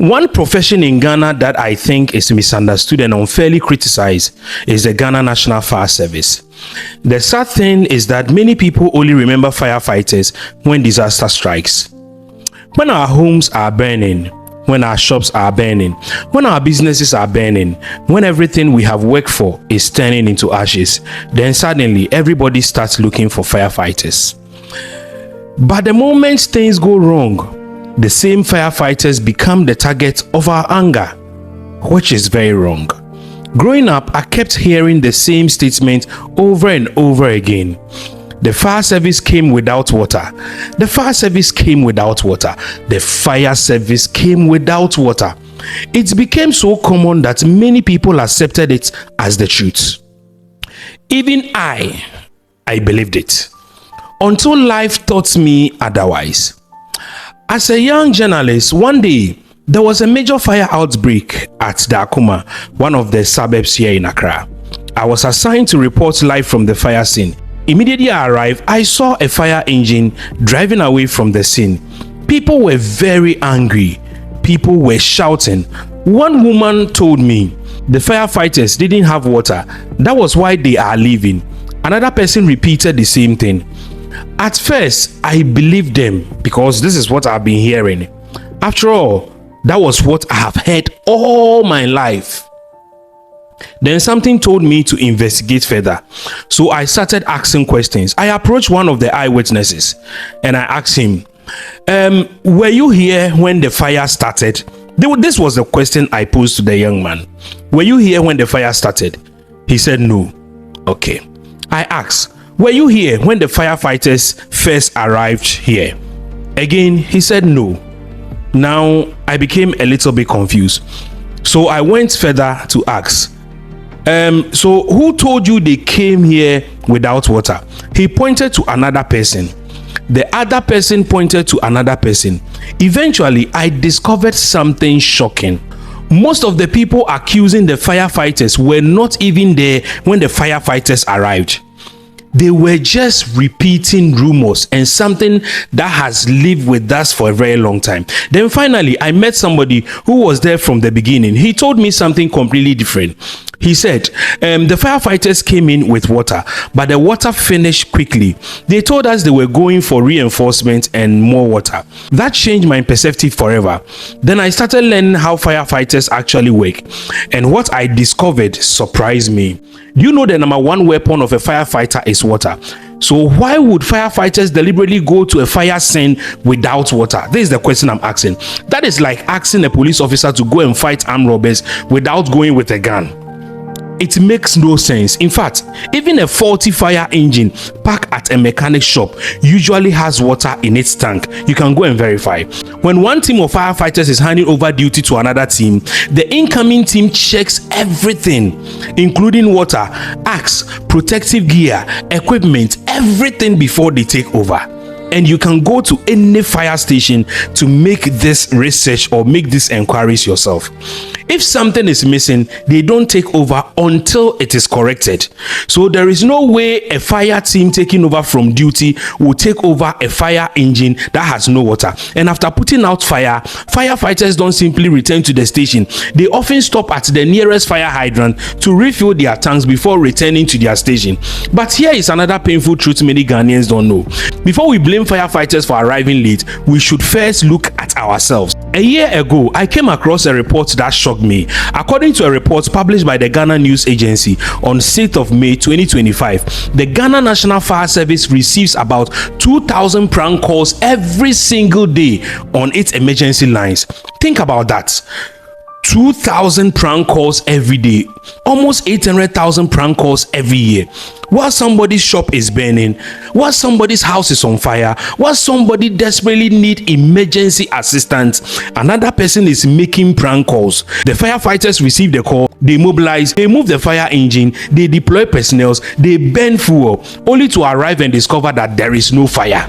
One profession in Ghana that I think is misunderstood and unfairly criticized is the Ghana National Fire Service. The sad thing is that many people only remember firefighters when disaster strikes. When our homes are burning, when our shops are burning, when our businesses are burning, when everything we have worked for is turning into ashes, then suddenly everybody starts looking for firefighters. But the moment things go wrong, the same firefighters become the target of our anger, which is very wrong. Growing up, I kept hearing the same statement over and over again. The fire service came without water. The fire service came without water. The fire service came without water. It became so common that many people accepted it as the truth. Even I believed it, until life taught me otherwise. As a young journalist, one day there was a major fire outbreak at Dakuma, one of the suburbs here in Accra. I was assigned to report live from the fire scene. Immediately I arrived, I saw a fire engine driving away from the scene. People were very angry. People were shouting. One woman told me the firefighters didn't have water. That was why they are leaving. Another person repeated the same thing. At first, I believed them because this is what I've been hearing. After all, that was what I have heard all my life. Then something told me to investigate further. So I started asking questions. I approached one of the eyewitnesses and I asked him, were you here when the fire started? This was the question I posed to the young man. Were you here when the fire started? He said no. Okay. I asked, were you here when the firefighters first arrived here? Again, he said no. Now, I became a little bit confused. So I went further to ask, so who told you they came here without water? He pointed to another person. The other person pointed to another person. Eventually, I discovered something shocking. Most of the people accusing the firefighters were not even there when the firefighters arrived. They were just repeating rumors and something that has lived with us for a very long time. Then finally, I met somebody who was there from the beginning. He told me something completely different. He said, the firefighters came in with water, but the water finished quickly. They told us they were going for reinforcement and more water. That changed my perspective forever. Then I started learning how firefighters actually work. And what I discovered surprised me. Do you know the number one weapon of a firefighter is water? So why would firefighters deliberately go to a fire scene without water? This is the question I'm asking. That is like asking a police officer to go and fight armed robbers without going with a gun. It makes no sense. In fact, even a faulty fire engine parked at a mechanic shop usually has water in its tank. You can go and verify. When one team of firefighters is handing over duty to another team, the incoming team checks everything, including water, axe, protective gear, equipment, everything before they take over. And you can go to any fire station to make this research or make these inquiries yourself. If something is missing, they don't take over until it is corrected. So there is no way a fire team taking over from duty will take over a fire engine that has no water. And after putting out fire, firefighters don't simply return to the station. They often stop at the nearest fire hydrant to refill their tanks before returning to their station. But here is another painful truth many Ghanaians don't know. Before we blame firefighters for arriving late, we should first look at ourselves. A year ago, I came across a report that shocked me. According to a report published by the Ghana News Agency on 6th of May 2025, the Ghana National Fire Service receives about 2,000 prank calls every single day on its emergency lines. Think about that. 2,000 prank calls every day, almost 800,000 prank calls every year. While somebody's shop is burning, while somebody's house is on fire, while somebody desperately needs emergency assistance, another person is making prank calls. The firefighters receive the call, they mobilize, they move the fire engine, they deploy personnel, they burn fuel, only to arrive and discover that there is no fire.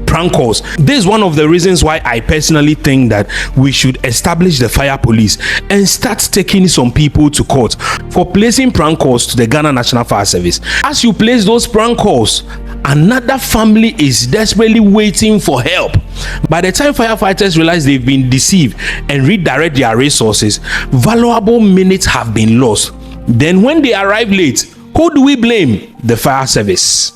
Prank calls. This is one of the reasons why I personally think that we should establish the fire police and start taking some people to court for placing prank calls to the Ghana National Fire Service. As you place those prank calls, another family is desperately waiting for help. By the time firefighters realize they've been deceived and redirect their resources, valuable minutes have been lost. Then when they arrive late, who do we blame? The fire service.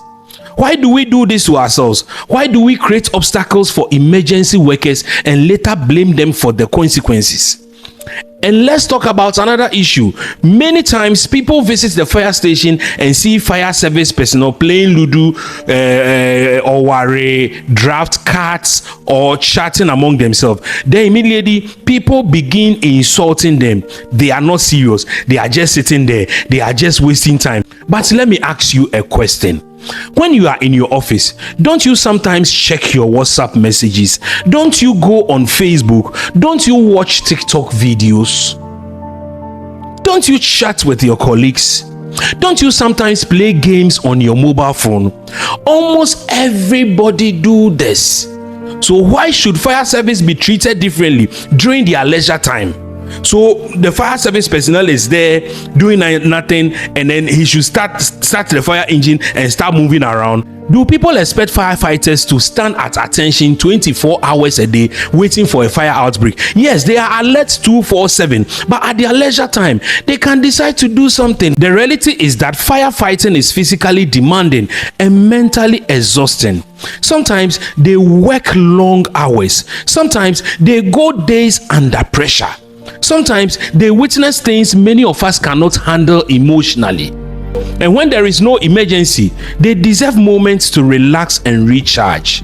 Why do we do this to ourselves? Why do we create obstacles for emergency workers and later blame them for the consequences? And let's talk about another issue. Many times people visit the fire station and see fire service personnel playing ludo, or ware, draft cards, or chatting among themselves. Then immediately people begin insulting them. They are not serious. They are just sitting there. They are just wasting time. But let me ask you a question. When you are in your office, don't you sometimes check your WhatsApp messages? Don't you go on Facebook? Don't you watch TikTok videos? Don't you chat with your colleagues? Don't you sometimes play games on your mobile phone? Almost everybody do this. So why should fire service be treated differently during their leisure time? So the fire service personnel is there doing nothing, and then he should start the fire engine and start moving around. Do people expect firefighters to stand at attention 24 hours a day waiting for a fire outbreak? Yes, they are alert 24/7, but at their leisure time, they can decide to do something. The reality is that firefighting is physically demanding and mentally exhausting. Sometimes they work long hours. Sometimes they go days under pressure. Sometimes they witness things many of us cannot handle emotionally. And when there is no emergency, they deserve moments to relax and recharge.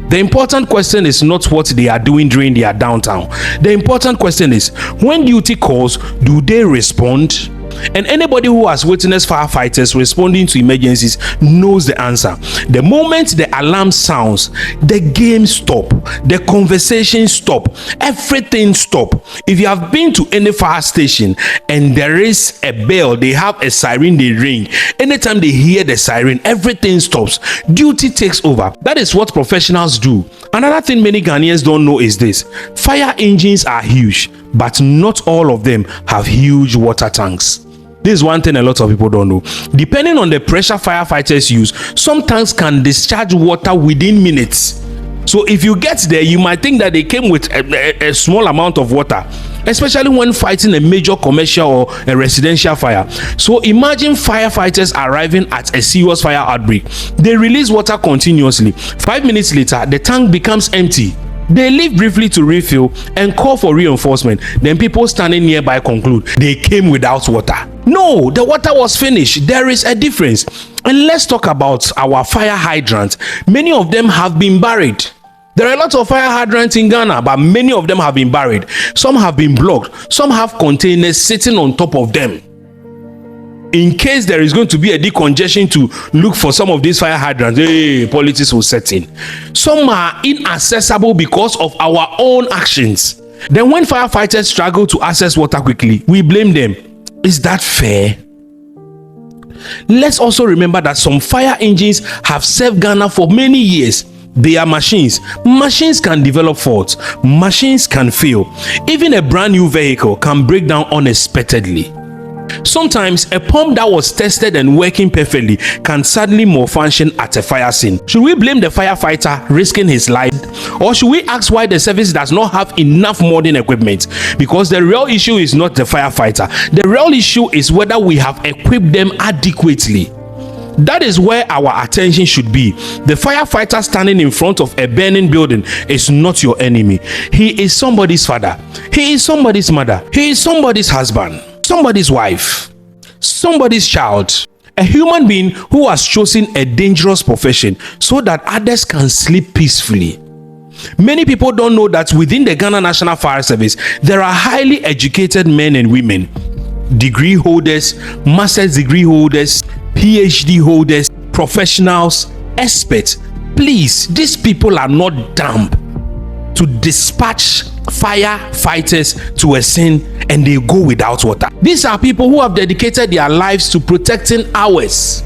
The important question is not what they are doing during their downtime. The important question is, when duty calls, do they respond? And anybody who has witnessed firefighters responding to emergencies knows the answer. The moment the alarm sounds, the game stop, the conversation stop, everything stop. If you have been to any fire station and there is a bell, they have a siren, they ring. Anytime they hear the siren, everything stops. Duty takes over. That is what professionals do. Another thing many Ghanaians don't know is this: fire engines are huge, but not all of them have huge water tanks. This is one thing a lot of people don't know. Depending on the pressure firefighters use, some tanks can discharge water within minutes. So if you get there, you might think that they came with a small amount of water, especially when fighting a major commercial or a residential fire. So imagine firefighters arriving at a serious fire outbreak. They release water continuously. 5 minutes later, the tank becomes empty. They leave briefly to refill and call for reinforcement. Then people standing nearby conclude they came without water. No, the water was finished. There is a difference. And let's talk about our fire hydrants. Many of them have been buried. There are a lot of fire hydrants in Ghana, but many of them have been buried. Some have been blocked. Some have containers sitting on top of them. In case there is going to be a decongestion to look for some of these fire hydrants, politics will set in. Some are inaccessible because of our own actions. Then when firefighters struggle to access water quickly, we blame them. Is that fair? Let's also remember that some fire engines have served Ghana for many years. They are machines. Machines can develop faults. Machines can fail. Even a brand new vehicle can break down unexpectedly. Sometimes a pump that was tested and working perfectly can suddenly malfunction at a fire scene. Should we blame the firefighter risking his life, or should we ask why the service does not have enough modern equipment? Because the real issue is not the firefighter. The real issue is whether we have equipped them adequately. That is where our attention should be. The firefighter standing in front of a burning building is not your enemy. He is somebody's father. He is somebody's mother. He is somebody's husband, somebody's wife, somebody's child. A human being who has chosen a dangerous profession so that others can sleep peacefully. Many people don't know that within the Ghana National Fire Service, there are highly educated men and women, degree holders, master's degree holders, PhD holders, professionals, experts. Please, these people are not dumb to dispatch firefighters to a scene and they go without water. These are people who have dedicated their lives to protecting ours.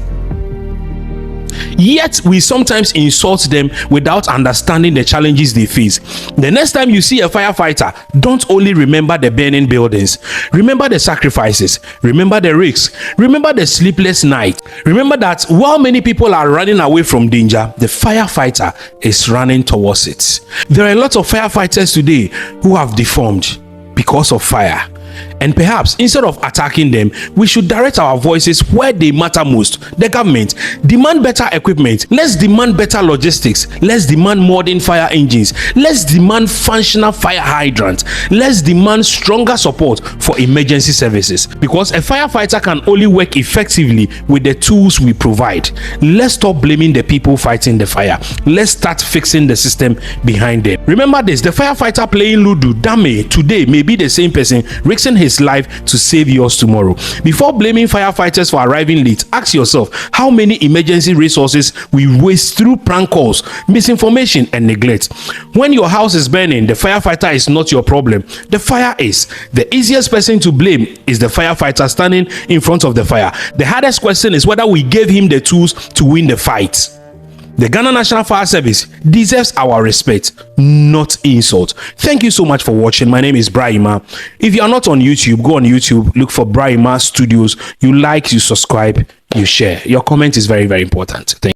Yet we sometimes insult them without understanding the challenges they face. The next time you see a firefighter, don't only remember the burning buildings. Remember the sacrifices. Remember the risks. Remember the sleepless night. Remember that while many people are running away from danger, the firefighter is running towards it. There are a lot of firefighters today who have deformed because of fire. And perhaps instead of attacking them, we should direct our voices where they matter most. The government, demand better equipment. Let's demand better logistics. Let's demand modern fire engines. Let's demand functional fire hydrants. Let's demand stronger support for emergency services, because a firefighter can only work effectively with the tools we provide. Let's stop blaming the people fighting the fire. Let's start fixing the system behind them. Remember this: the firefighter playing ludo dummy today may be the same person risking his life to save yours tomorrow. Before blaming firefighters for arriving late, ask yourself how many emergency resources we waste through prank calls, misinformation, and neglect. When your house is burning, the firefighter is not your problem. The fire is. The easiest person to blame is the firefighter standing in front of the fire. The hardest question is whether we gave him the tools to win the fight. The Ghana National Fire Service deserves our respect, not insult. Thank you so much for watching. My name is Brahima. If you are not on YouTube, go on YouTube, look for Brahima Studios. You like, you subscribe, you share. Your comment is very, very important. Thank you.